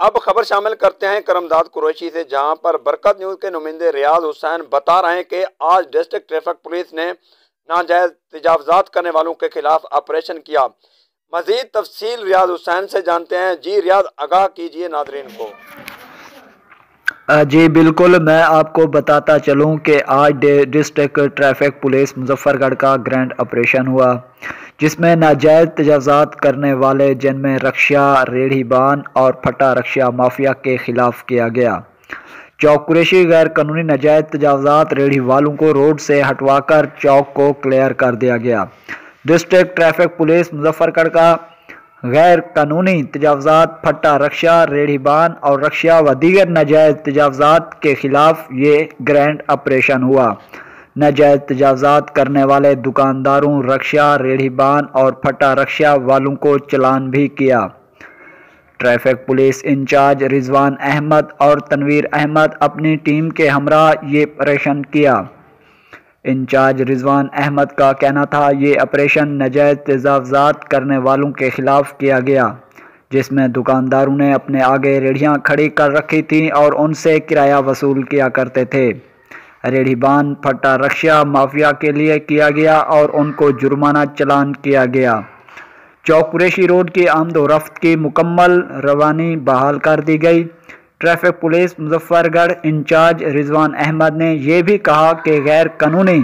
اب خبر شامل کرتے ہیں کرمداد قریشی سے، جہاں پر برکت نیوز کے نمائندے ریاض حسین بتا رہے ہیں کہ آج ڈسٹرکٹ ٹریفک پولیس نے ناجائز تجاوزات کرنے والوں کے خلاف آپریشن کیا۔ مزید تفصیل ریاض حسین سے جانتے ہیں۔ جی ریاض، آگاہ کیجیے ناظرین کو۔ جی بالکل، میں آپ کو بتاتا چلوں کہ آج ڈسٹرکٹ ٹریفک پولیس مظفر گڑھ کا گرینڈ آپریشن ہوا، جس میں ناجائز تجاوزات کرنے والے جن میں رکشا، ریڑھی بان اور پھٹا رکشا مافیا کے خلاف کیا گیا۔ چوک قریشی غیر قانونی ناجائز تجاوزات ریڑھی والوں کو روڈ سے ہٹوا کر چوک کو کلیئر کر دیا گیا۔ ڈسٹرکٹ ٹریفک پولیس مظفر گڑھ کا غیر قانونی تجاوزات، پھٹا رکشا، ریڑھی بان اور رکشا و دیگر ناجائز تجاوزات کے خلاف یہ گرینڈ آپریشن ہوا۔ ناجائز تجاوزات کرنے والے دکانداروں، رکشا، ریڑھی بان اور پھٹا رکشا والوں کو چلان بھی کیا۔ Traffic police incharge Rizwan Ahmed اور تنویر احمد اپنی ٹیم کے ہمراہ یہ آپریشن کیا۔ انچارج رضوان احمد کا کہنا تھا یہ آپریشن ناجائز تجاوزات کرنے والوں کے خلاف کیا گیا، جس میں دکانداروں نے اپنے آگے ریڑھیاں کھڑی کر رکھی تھیں اور ان سے کرایہ وصول کیا کرتے تھے۔ ریڑھی بان، پھٹا رکشا مافیا کے لیے کیا گیا اور ان کو جرمانہ چلان کیا گیا۔ چوک قریشی روڈ کی آمد و رفت کی مکمل روانی بحال کر دی گئی۔ ٹریفک پولیس مظفر گڑھ انچارج رضوان احمد نے یہ بھی کہا کہ غیر قانونی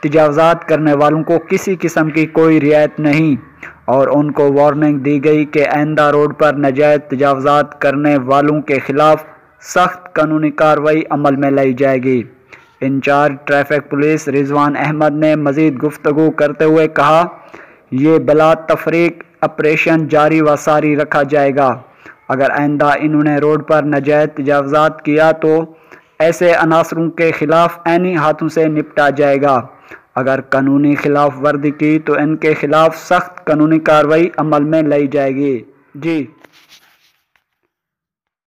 تجاوزات کرنے والوں کو کسی قسم کی کوئی رعایت نہیں اور ان کو وارننگ دی گئی کہ آئندہ روڈ پر ناجائز تجاوزات کرنے والوں کے خلاف سخت قانونی کارروائی عمل میں لائی جائے گی۔ Incharge traffic police Rizwan Ahmed نے مزید گفتگو کرتے ہوئے کہا یہ بلا تفریق آپریشن جاری و ساری رکھا جائے گا۔ اگر آئندہ انہوں نے روڈ پر ناجائز تجاوزات کیا تو ایسے عناصروں کے خلاف عینی ہاتھوں سے نپٹا جائے گا۔ اگر قانونی خلاف ورزی کی تو ان کے خلاف سخت قانونی کارروائی عمل میں لائی جائے گی۔ جی